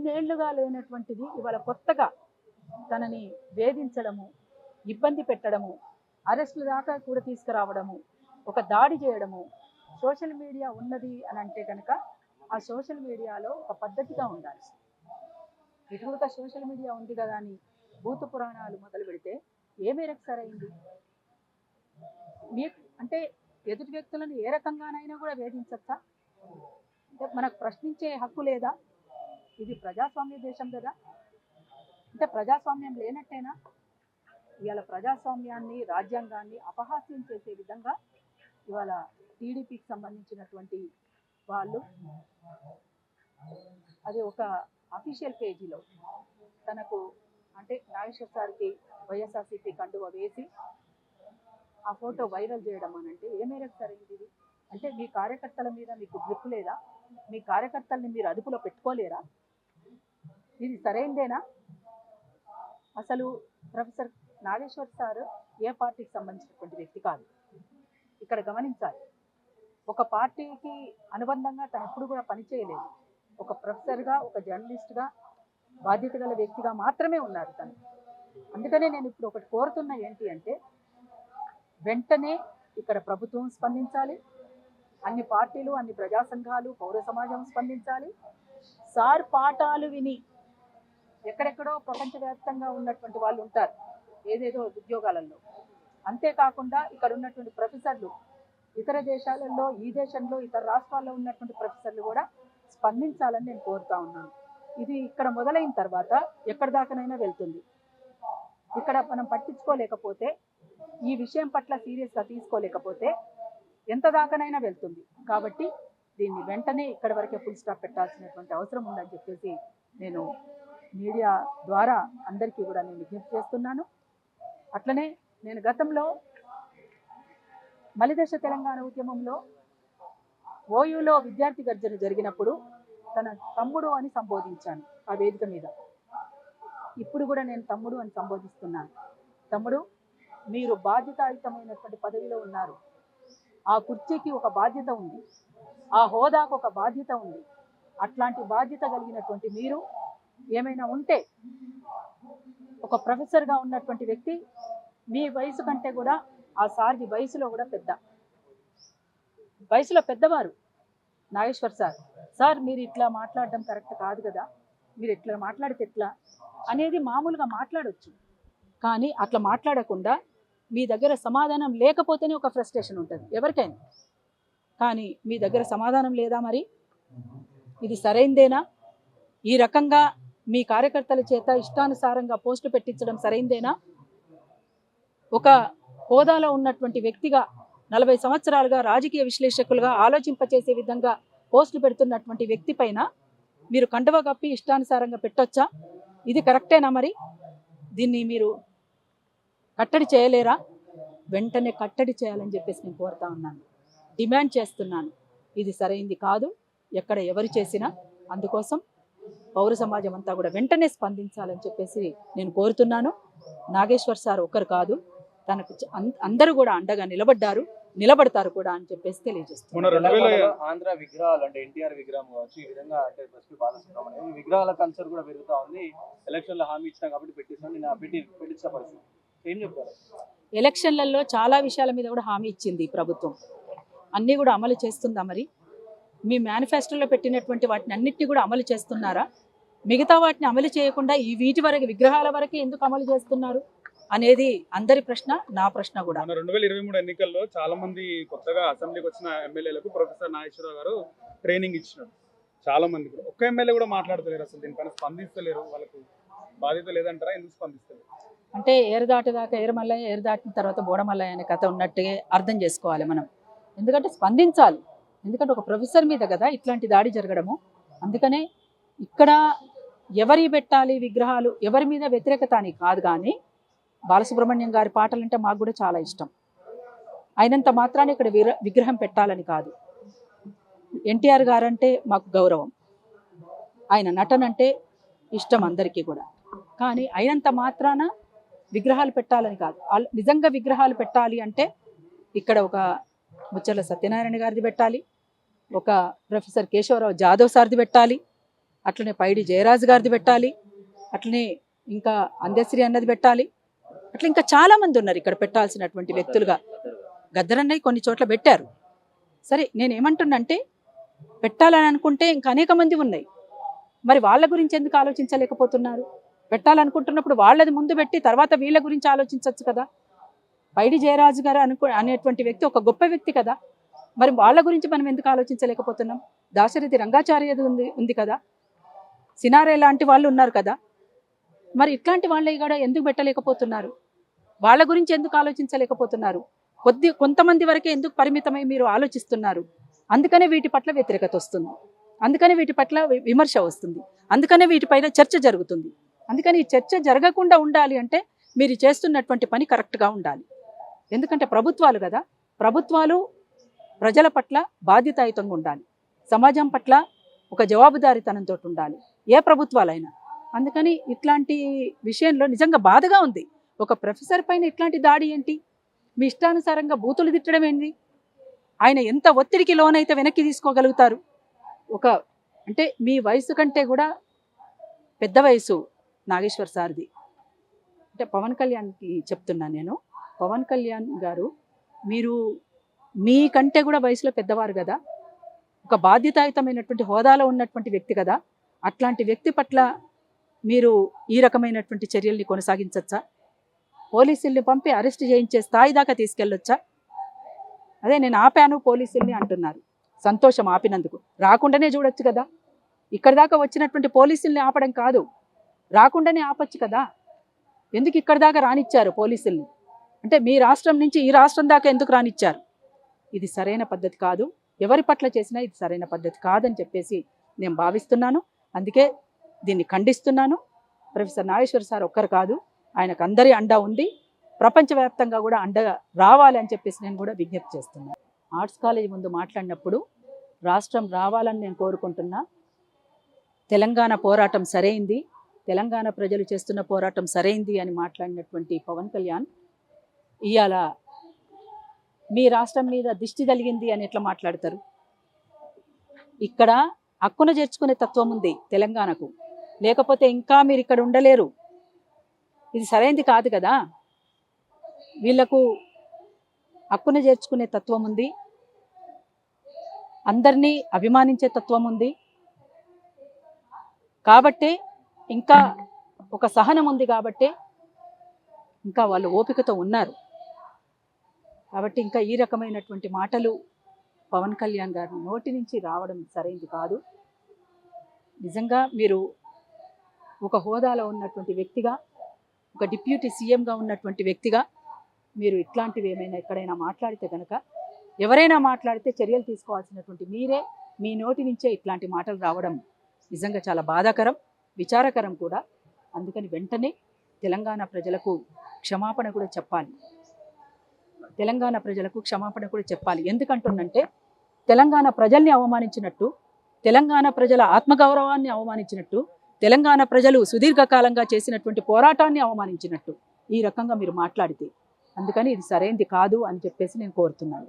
ఇన్నేళ్లుగా లేనటువంటిది ఇవాళ కొత్తగా తనని వేధించడము, ఇబ్బంది పెట్టడము, అరెస్టుల దాకా కూడా తీసుకురావడము, ఒక దాడి చేయడము. సోషల్ మీడియా ఉన్నది అని అంటే కనుక ఆ సోషల్ మీడియాలో ఒక పద్ధతిగా ఉండాలి. ఇటుగా సోషల్ మీడియా ఉంది కదా అని భూత పురాణాలు మొదలు పెడితే ఏ మేరకు సరైంది? అంటే ఎదుటి వ్యక్తులను ఏ రకంగానైనా కూడా వేధించచ్చా? అంటే మనకు ప్రశ్నించే హక్కు లేదా? ఇది ప్రజాస్వామ్య దేశం కదా. అంటే ప్రజాస్వామ్యం లేనట్టేనా? ఇవాళ ప్రజాస్వామ్యాన్ని, రాజ్యాంగాన్ని అపహాస్యం చేసే విధంగా ఇవాళ టీడీపీకి సంబంధించినటువంటి వాళ్ళు అది ఒక అఫీషియల్ పేజీలో తనకు అంటే నాగేశ్వర్ సార్కి వైఎస్ఆర్సీపీ కండువ వేసి ఆ ఫోటో వైరల్ చేయడం అని అంటే ఏ మేరకు సరైంది ఇది? అంటే మీ కార్యకర్తల మీద మీకు గ్రిప్ లేదా? మీ కార్యకర్తల్ని మీరు అదుపులో పెట్టుకోలేరా? ఇది సరైందేనా? అసలు ప్రొఫెసర్ నాగేశ్వర్ సార్ ఏ పార్టీకి సంబంధించినటువంటి వ్యక్తి కాదు. ఇక్కడ గమనించాలి, ఒక పార్టీకి అనుబంధంగా తను ఎప్పుడు కూడా పనిచేయలేదు. ఒక ప్రొఫెసర్గా, ఒక జర్నలిస్ట్గా, బాధ్యత గల వ్యక్తిగా మాత్రమే ఉన్నారు తను. అందుకనే నేను ఇప్పుడు ఒకటి కోరుతున్నా ఏంటి అంటే, వెంటనే ఇక్కడ ప్రభుత్వం స్పందించాలి, అన్ని పార్టీలు, అన్ని ప్రజా సంఘాలు, పౌర సమాజం స్పందించాలి. సార్ పాఠాలు విని ఎక్కడెక్కడో ప్రపంచవ్యాప్తంగా ఉన్నటువంటి వాళ్ళు ఉంటారు ఏదేదో ఉద్యోగాలలో. అంతేకాకుండా ఇక్కడ ఉన్నటువంటి ప్రొఫెసర్లు ఇతర దేశాలలో, ఈ దేశంలో, ఇతర రాష్ట్రాల్లో ఉన్నటువంటి ప్రొఫెసర్లు కూడా స్పందించాలని నేను కోరుతా ఉన్నాను. ఇది ఇక్కడ మొదలైన తర్వాత ఎక్కడి దాకానైనా వెళ్తుంది. ఇక్కడ మనం పట్టించుకోలేకపోతే, ఈ విషయం పట్ల సీరియస్గా తీసుకోలేకపోతే ఎంత దాకానైనా వెళ్తుంది. కాబట్టి దీన్ని వెంటనే ఇక్కడి వరకే ఫుల్ స్టాప్ పెట్టాల్సినటువంటి అవసరం ఉందని చెప్పేసి నేను మీడియా ద్వారా అందరికీ కూడా నేను విజ్ఞప్తి చేస్తున్నాను. అట్లనే నేను గతంలో మలిదశ తెలంగాణ ఉద్యమంలో ఓయూలో విద్యార్థి గర్జన జరిగినప్పుడు తన తమ్ముడు అని సంబోధించాను ఆ వేదిక మీద. ఇప్పుడు కూడా నేను తమ్ముడు అని సంబోధిస్తున్నాను. తమ్ముడు, మీరు బాధ్యతాయుతమైనటువంటి పదవిలో ఉన్నారు. ఆ కుర్చీకి ఒక బాధ్యత ఉంది, ఆ హోదాకు ఒక బాధ్యత ఉంది. అట్లాంటి బాధ్యత కలిగినటువంటి మీరు ఏమైనా ఉంటే, ఒక ప్రొఫెసర్గా ఉన్నటువంటి వ్యక్తి మీ వయసు కంటే కూడా ఆ సార్ది వయసులో కూడా వయసులో పెద్దవారు నాగేశ్వర్ సార్. సార్ మీరు ఇట్లా మాట్లాడడం కరెక్ట్ కాదు కదా, మీరు ఇట్లా మాట్లాడితే ఎట్లా అనేది మామూలుగా మాట్లాడవచ్చు. కానీ అట్లా మాట్లాడకుండా మీ దగ్గర సమాధానం లేకపోతేనే ఒక ఫ్రస్ట్రేషన్ ఉంటుంది ఎవరికైనా. కానీ మీ దగ్గర సమాధానం లేదా? మరి ఇది సరైందేనా? ఈ రకంగా మీ కార్యకర్తల చేత ఇష్టానుసారంగా పోస్టు పెట్టించడం సరైందేనా? ఒక హోదాలో ఉన్నటువంటి వ్యక్తిగా 40 సంవత్సరాలుగా రాజకీయ విశ్లేషకులుగా ఆలోచింపచేసే విధంగా పోస్టులు పెడుతున్నటువంటి వ్యక్తి పైన మీరు కండువ కప్పి ఇష్టానుసారంగా పెట్టొచ్చా? ఇది కరెక్టేనా? మరి దీన్ని మీరు కట్టడి చేయలేరా? వెంటనే కట్టడి చేయాలని చెప్పేసి నేను కోరుతా ఉన్నాను, డిమాండ్ చేస్తున్నాను. ఇది సరైంది కాదు ఎక్కడ ఎవరు చేసినా. అందుకోసం పౌర సమాజం అంతా కూడా వెంటనే స్పందించాలని చెప్పేసి నేను కోరుతున్నాను. నాగేశ్వర్ సార్ ఒక్కరు కాదు, తనకు అందరూ కూడా అండగా నిలబడతారు కూడా అని చెప్పేసి తెలియజేస్తున్నారు. ఆంధ్ర విగ్రహాలు అంటే ఎన్టీఆర్ విగ్రహం కావచ్చు, ఈ విధంగా అంటే బాలసుబ్రహ్మణ్యం విగ్రహాల కల్చర్ కూడా పెరుగుతా ఉంది. ఎలక్షన్లో హామీ ఇచ్చినా కాబట్టి పెట్టించిన పరిస్థితి ఏం చెప్తారు? ఎలక్షన్లలో చాలా విషయాల మీద కూడా హామీ ఇచ్చింది ప్రభుత్వం, అన్నీ కూడా అమలు చేస్తుందా? మరి మీ మేనిఫెస్టోలో పెట్టినటువంటి వాటిని అన్నిటినీ కూడా అమలు చేస్తున్నారా? మిగతా వాటిని అమలు చేయకుండా ఈ వీటి వరకు విగ్రహాల వరకే ఎందుకు అమలు చేస్తున్నారు అనేది అందరి ప్రశ్న, నా ప్రశ్న కూడా. 2023 ఎన్నికల్లో చాలా మంది కొత్తగా అసెంబ్లీకి వచ్చిన ఎమ్మెల్యేలకు ప్రొఫెసర్ నాగేశ్వరరావు గారు ట్రైనింగ్ ఇచ్చినారు. చాలా మంది కూడా ఒక్క ఎమ్మెల్యే కూడా మాట్లాడతలేరు, అసలు దీనిపైన స్పందిస్తలేరు. వాళ్ళకు బాధ్యత లేదంటారా? ఎందుకు స్పందిస్తలేరు? అంటే ఏరు దాటేదాకా ఏరుమల్లయ్య, ఏరు దాటిన తర్వాత బోడమల్లయ్య అనే కథ ఉన్నట్టుగా అర్థం చేసుకోవాలి మనం. ఎందుకంటే స్పందించాలి, ఎందుకంటే ఒక ప్రొఫెసర్ మీద కదా ఇట్లాంటి దాడి జరగడము. అందుకనే ఇక్కడ ఎవరి పెట్టాలి విగ్రహాలు, ఎవరి మీద వ్యతిరేకత అని కాదు. కానీ బాలసుబ్రహ్మణ్యం గారి పాటలంటే మాకు కూడా చాలా ఇష్టం. అయినంత మాత్రాన్ని ఇక్కడ విగ్రహం పెట్టాలని కాదు. ఎన్టీఆర్ గారంటే మాకు గౌరవం, ఆయన నటన అంటే ఇష్టం అందరికీ కూడా. కానీ అయినంత మాత్రాన విగ్రహాలు పెట్టాలని కాదు. నిజంగా విగ్రహాలు పెట్టాలి అంటే ఇక్కడ ఒక ముచ్చర్ల సత్యనారాయణ గారిది పెట్టాలి, ఒక ప్రొఫెసర్ కేశవరావు జాదవ్ సార్ది పెట్టాలి, అట్లనే పైడి జయరాజు గారిది పెట్టాలి, అట్లనే ఇంకా అందశ్రీ అన్నది పెట్టాలి, అట్లా ఇంకా చాలామంది ఉన్నారు ఇక్కడ పెట్టాల్సినటువంటి వ్యక్తులుగా. గద్దరన్నయ్య కొన్ని చోట్ల పెట్టారు. సరే, నేను ఏమంటున్నంటే పెట్టాలని అనుకుంటే ఇంకా అనేక మంది ఉన్నాయి, మరి వాళ్ళ గురించి ఎందుకు ఆలోచించలేకపోతున్నారు? పెట్టాలనుకుంటున్నప్పుడు వాళ్ళది ముందు పెట్టి తర్వాత వీళ్ళ గురించి ఆలోచించవచ్చు కదా. పైడి జయరాజు గారు అనేటువంటి వ్యక్తి ఒక గొప్ప వ్యక్తి కదా, మరి వాళ్ళ గురించి మనం ఎందుకు ఆలోచించలేకపోతున్నాం? దాశరథి రంగాచార్యది ఉంది కదా, సినారే లాంటి వాళ్ళు ఉన్నారు కదా, మరి ఇట్లాంటి వాళ్ళవి కూడా ఎందుకు పెట్టలేకపోతున్నారు? వాళ్ళ గురించి ఎందుకు ఆలోచించలేకపోతున్నారు? కొంతమంది వరకే ఎందుకు పరిమితమై మీరు ఆలోచిస్తున్నారు? అందుకనే వీటి పట్ల వ్యతిరేకత వస్తుంది, అందుకనే వీటి పట్ల విమర్శ వస్తుంది, అందుకనే వీటిపైన చర్చ జరుగుతుంది. అందుకని ఈ చర్చ జరగకుండా ఉండాలి అంటే మీరు చేస్తున్నటువంటి పని కరెక్ట్గా ఉండాలి. ఎందుకంటే ప్రభుత్వాలు కదా, ప్రభుత్వాలు ప్రజల పట్ల బాధ్యతాయుతంగా ఉండాలి, సమాజం పట్ల ఒక జవాబుదారీతనంతో ఉండాలి, ఏ ప్రభుత్వాలైనా. అందుకని ఇట్లాంటి విషయంలో నిజంగా బాధగా ఉంది. ఒక ప్రొఫెసర్ పైన ఇట్లాంటి దాడి ఏంటి? మీ ఇష్టానుసారంగా బూతులు తిట్టడం ఏంటి? ఆయన ఎంత ఒత్తిడికి లోనైతే వెనక్కి తీసుకోగలుగుతారు? అంటే మీ వయసు కంటే కూడా పెద్ద వయసు నాగేశ్వర్ సార్ది. అంటే పవన్ కళ్యాణ్కి చెప్తున్నాను నేను, పవన్ కళ్యాణ్ గారు మీరు మీకంటే కూడా వయసులో పెద్దవారు కదా, ఒక బాధ్యతాయుతమైనటువంటి హోదాలో ఉన్నటువంటి వ్యక్తి కదా, అట్లాంటి వ్యక్తి పట్ల మీరు ఈ రకమైనటువంటి చర్యల్ని కొనసాగించవచ్చా? పోలీసుల్ని పంపి అరెస్ట్ చేయించే స్థాయి దాకా తీసుకెళ్ళొచ్చా? అదే నేను ఆపాను పోలీసుల్ని అంటున్నారు, సంతోషం ఆపినందుకు. రాకుండానే చూడొచ్చు కదా, ఇక్కడ దాకా వచ్చినటువంటి పోలీసుల్ని ఆపడం కాదు, రాకుండానే ఆపచ్చు కదా. ఎందుకు ఇక్కడ దాకా రానిచ్చారు పోలీసుల్ని? అంటే మీ రాష్ట్రం నుంచి ఈ రాష్ట్రం దాకా ఎందుకు రానిచ్చారు? ఇది సరైన పద్ధతి కాదు, ఎవరి పట్ల చేసినా ఇది సరైన పద్ధతి కాదని చెప్పేసి నేను భావిస్తున్నాను. అందుకే దీన్ని ఖండిస్తున్నాను. ప్రొఫెసర్ నాగేశ్వర్ సార్ ఒక్కరు కాదు, ఆయనకు అందరి అండ ఉంది, ప్రపంచవ్యాప్తంగా కూడా అండగా రావాలి అని చెప్పేసి నేను కూడా విజ్ఞప్తి చేస్తున్నాను. ఆర్ట్స్ కాలేజ్ ముందు మాట్లాడినప్పుడు రాష్ట్రం రావాలని నేను కోరుకుంటున్నా, తెలంగాణ పోరాటం సరైంది, తెలంగాణ ప్రజలు చేస్తున్న పోరాటం సరైంది అని మాట్లాడినటువంటి పవన్ కళ్యాణ్ ఇవాళ మీ రాష్ట్రం మీద దిష్టి తగిలింది అని ఎట్లా మాట్లాడతారు? ఇక్కడ హక్కును చేర్చుకునే తత్వం ఉంది తెలంగాణకు, లేకపోతే ఇంకా మీరు ఇక్కడ ఉండలేరు. ఇది సరైనది కాదు కదా. వీళ్లకు హక్కును చేర్చుకునే తత్వం ఉంది, అందరినీ అభిమానించే తత్వం ఉంది, కాబట్టే ఇంకా ఒక సహనం ఉంది, కాబట్టే ఇంకా వాళ్ళు ఓపికతో ఉన్నారు. కాబట్టి ఇంకా ఈ రకమైనటువంటి మాటలు పవన్ కళ్యాణ్ గారి నోటి నుంచి రావడం సరైనది కాదు. నిజంగా మీరు ఒక హోదాలో ఉన్నటువంటి వ్యక్తిగా, ఒక డిప్యూటీ సీఎంగా ఉన్నటువంటి వ్యక్తిగా మీరు ఇట్లాంటివి ఏమైనా ఎక్కడైనా మాట్లాడితే కనుక, ఎవరైనా మాట్లాడితే చర్యలు తీసుకోవాల్సినటువంటి మీరే మీ నోటి నుంచే ఇట్లాంటి మాటలు రావడం నిజంగా చాలా బాధాకరం, విచారకరం కూడా. అందుకని వెంటనే తెలంగాణ ప్రజలకు క్షమాపణ కూడా చెప్పాలి, తెలంగాణ ప్రజలకు క్షమాపణ కూడా చెప్పాలి. ఎందుకంటున్నంటే తెలంగాణ ప్రజల్ని అవమానించినట్టు, తెలంగాణ ప్రజల ఆత్మగౌరవాన్ని అవమానించినట్టు, తెలంగాణ ప్రజలు సుదీర్ఘకాలంగా చేసినటువంటి పోరాటాన్ని అవమానించినట్టు ఈ రకంగా మీరు మాట్లాడితే, అందుకని ఇది సరైనది కాదు అని చెప్పేసి నేను కోరుతున్నాను.